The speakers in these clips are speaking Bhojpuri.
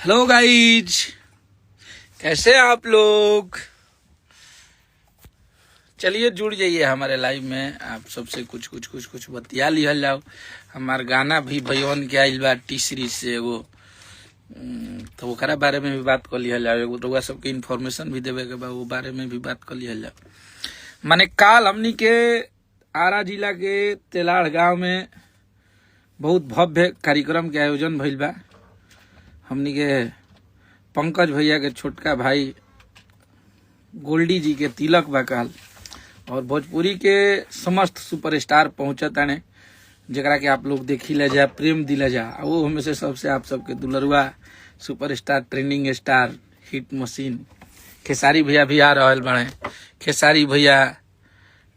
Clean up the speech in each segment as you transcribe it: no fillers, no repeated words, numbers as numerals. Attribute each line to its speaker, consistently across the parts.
Speaker 1: हेलो गाइज, कैसे हैं आप लोग। चलिए जुड़ जाइए हमारे लाइव में। आप सबसे कुछ बतिया लिहल जाओ। हमार गाना भी भैया के आइल बा टी सीरीज से एगो, तो ओकरा बारे में भी बात कर लिहल जाओ। एगो रउआ सबके इन्फॉर्मेशन भी देवे के बा, वो बारे में भी बात कर लिहल जाओ। माने काल हमनी के आरा जिला के तेलाड़ गांव में बहुत भव्य कार्यक्रम के आयोजन भइल बा। हमनी के पंकज भैया के छोटका भाई गोल्डी जी के तिलक बा काल, और भोजपुरी के समस्त सुपरस्टार पहुंचत आने, जरा के आप लोग देखी ले जा, प्रेम दिला जा। वो हमें से सबसे आप सबके दुलरुआ superstar, trending star, hit machine Khesari भैया भी आ रहल बने। खेसारी भैया,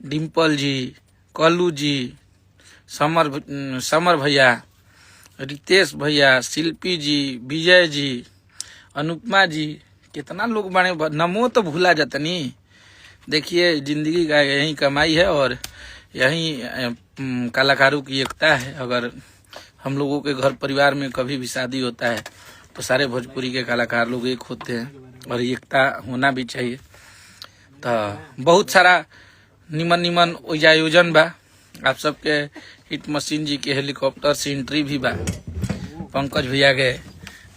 Speaker 1: डिम्पल जी, कल्लू जी, समर भैया, रितेश भैया, शिल्पी जी, विजय जी, अनुपमा जी, कितना लोग बने। नमो तो भूला जातनी। देखिए, जिंदगी का यही कमाई है और यही कलाकारों की एकता है। अगर हम लोगों के घर परिवार में कभी भी शादी होता है तो सारे भोजपुरी के कलाकार लोग एक होते हैं और एकता होना भी चाहिए। तो बहुत सारा निमन आयोजन बा। आप सबके हिट मशीन जी के हेलीकॉप्टर से एंट्री भी बा पंकज भैया के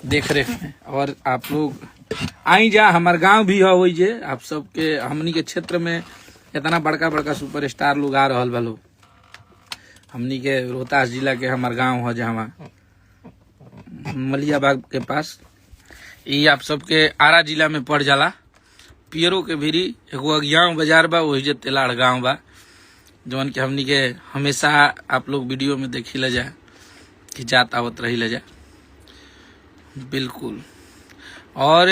Speaker 1: देख रेख में। और आप लोग आई जा, हमार गांव भी है वही जे। आप सबके हमनी के क्षेत्र में इतना बड़का सुपरस्टार लोग आ रहल बा लोग। हमनी के रोहतास जिला के हमार गांव है जहाँ मलियाबाग के पास। ये आप सबके आरा जिला में पड़ जाला। पियरो के भीरी एगो अगियाव बाजार बा, वही जे तेलाड़ गांव बा, जौन के हमनी के हमेशा आप लोग वीडियो में देखी ले जा कि जात आवत रही ले जा बिल्कुल। और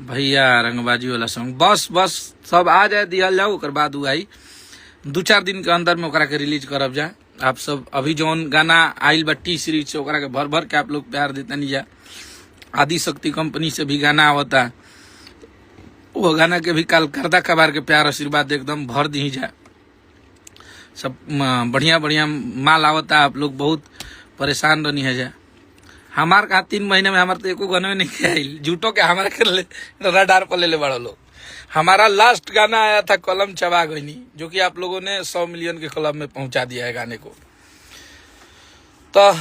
Speaker 1: भैया रंगबाजी वाला सॉन्ग बस सब आ जाए, दिया जाओ। ओकर बाद उ आई 2-4 दिन के अंदर में ओकरा के रिलीज करब जा। आप सब अभी जौन गाना आइल बा टी सीरीज से, ओकरा के भर के आप लोग प्यार देता नहीं जा। आदि शक्ति कंपनी से भी गाना आवता, वो गाना के भी काल करदा कबार के प्यार आशीर्वाद एकदम भर दी जा। सब बढ़िया माल आवता। आप लोग बहुत परेशान रहनी है जा। हमार कहा 3 महीने में हमारे तो एको गाना नहीं किया, झूठो के हमारे कर रडार पर ले बड़ा लोग। हमारा लास्ट गाना आया था कलम चबा गईनी, जो कि आप लोगों ने 100 मिलियन के क्लब में पहुंचा दिया है गाने को। तो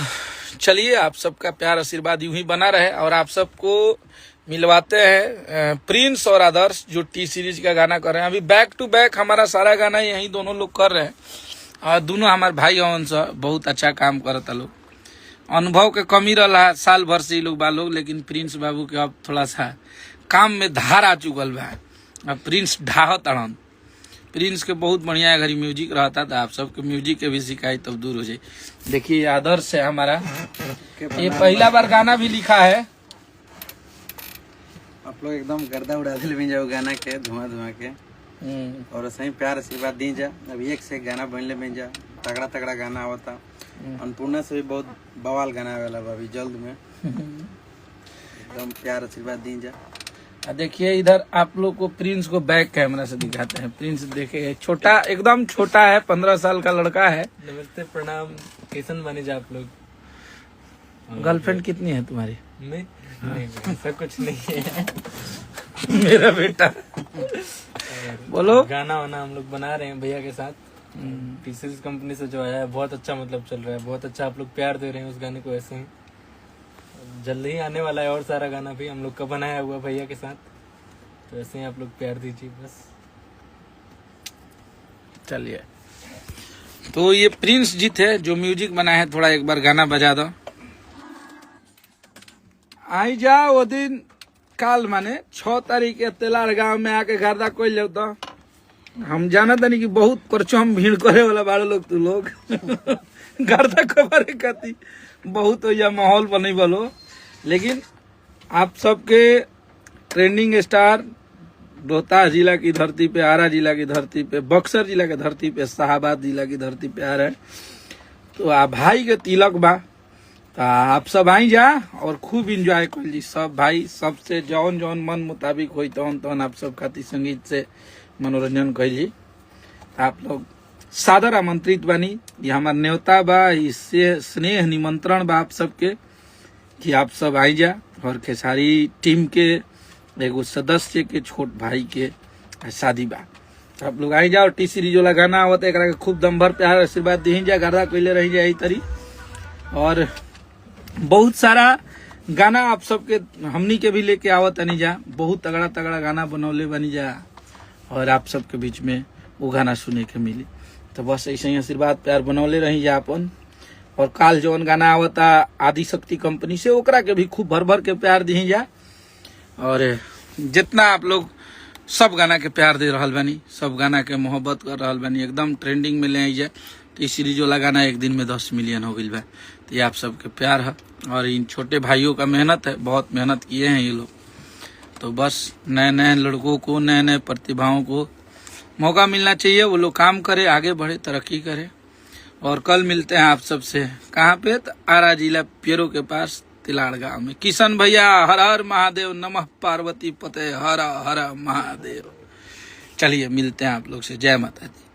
Speaker 1: चलिए, आप सबका प्यार आशीर्वाद यूं ही बना रहे। और आप सबको मिलवाते हैं प्रिंस और आदर्श, जो टी सीरीज का गाना कर रहे हैं। अभी बैक टू बैक हमारा सारा गाना यही दोनों लोग कर रहे हैं। और दोनों हमारे भाई और बहुत अच्छा काम करता लोग। अनुभव के कमी रहा साल भर से ही लोग बा लोग, लेकिन प्रिंस बाबू के अब थोड़ा सा काम में धार आ चुकल बा। अब प्रिंस ढाहत अड़न। प्रिंस के बहुत बढ़िया घड़ी म्यूजिक रहता था। आप सबके म्यूजिक के भी शिकायत तब दूर हो जाए। देखिए, आदर्श है हमारा, ये पहला बार गाना भी लिखा है।
Speaker 2: आप लोग एकदम गर्दा उड़ा दिल भी जाओ गाना के, धुआं के। और सही प्यार आशीर्वाद दी जा। अभी एक से एक गाना बनले बन जा, तगड़ा गाना आवता। अन्नपूर्णा से भी बहुत बवाल गाना वाला अभी जल्द में। एकदम प्यार आशीर्वाद दी जा।
Speaker 1: देखिए, इधर आप लोग को प्रिंस को बैक कैमरा से दिखाते हैं। प्रिंस देखे, छोटा, एकदम छोटा है, 15 साल का लड़का है।
Speaker 3: नमस्ते, प्रणाम, कैसन बने जा आप लोग।
Speaker 1: गर्लफ्रेंड कितनी है तुम्हारी?
Speaker 3: नहीं, ऐसा कुछ नहीं है।
Speaker 1: मेरा बेटा बोलो।
Speaker 3: गाना वाना हम लोग बना रहे हैं भैया के साथ। पीसीएस कंपनी से जो आया है, बहुत अच्छा मतलब चल रहा है। बहुत अच्छा आप लोग प्यार दे रहे हैं उस गाने को। ऐसे ही जल्दी ही आने वाला है और सारा गाना भी हम लोग का बनाया हुआ भैया के साथ। तो ऐसे ही आप लोग प्यार दीजिए बस।
Speaker 1: चलिए, तो ये प्रिंस जी थे जो म्यूजिक बनाए हैं। थोड़ा एक बार गाना बजा दो। आई जा वो दिन काल माने 6 तारीख के तेलाड़ गांव में आके गर्दा कोई ले तो हम जाना था नहीं कि बहुत परचम भीड़ करे वाला बाड़े लोग तू लोग गर्दा कबारे खाती बहुत या माहौल बनी बोलो। लेकिन आप सबके ट्रेंडिंग स्टार रोहतास जिला की धरती पे, आरा जिला की धरती पे, बक्सर जिला की धरती पे, शाहबाद जिला की धरती पे आ रहे हैं। तो आप भाई के तिलक बा, तो आप सब आई जा और खूब इंजॉय कर ली। सब भाई सबसे जौन मन मुताबिक हो तौन आप सब खातिर संगीत से मनोरंजन कैली। आप लोग सादर आमंत्रित बानी। ये हमार न्योता बा, इससे स्नेह निमंत्रण बा आप सबके कि आप सब आई जा, और खेसारी टीम के एगो सदस्य के छोट भाई के शादी बा। तो आप लोग आई जाओ, टी सीरीज वाला गाना आवत एकरा के खूब दम भर प्यार आशीर्वाद दी जा, गर्दा कइले रही जाए तरी। और बहुत सारा गाना आप सबके हमनी के भी लेके आवत तनी जा, बहुत तगड़ा तगड़ा गाना बनौले बनी जा और आप सबके बीच में वो गाना सुने के मिली। तो बस ऐसे ही आशीर्वाद प्यार बनौले रही जा अपन। और काल जौन गाना आवता आदि शक्ति कंपनी से, ओकरा के भी खूब भर भर के प्यार दी जा। और जितना आप लोग सब गाना के प्यार दे रहल बानी, सब गाना के मोहब्बत कर रहल बानी, एकदम ट्रेंडिंग में ले आई जाए। तो इस सीरीज वाला गाना एक दिन में 10 मिलियन हो गई बा। तो ये आप सबके प्यार है और इन छोटे भाइयों का मेहनत है, बहुत मेहनत किए हैं ये लोग। तो बस नए नए लड़कों को, नए नए प्रतिभाओं को मौका मिलना चाहिए, वो लोग काम करे, आगे बढ़े, तरक्की करे। और कल मिलते हैं आप सबसे कहाँ पे, तो आरा जिला पेरो के पास तिलाड़ गांव में। किशन भैया हर हर महादेव, नमः पार्वती पते, हर हर महादेव। चलिए मिलते हैं आप लोग से। जय माता दी।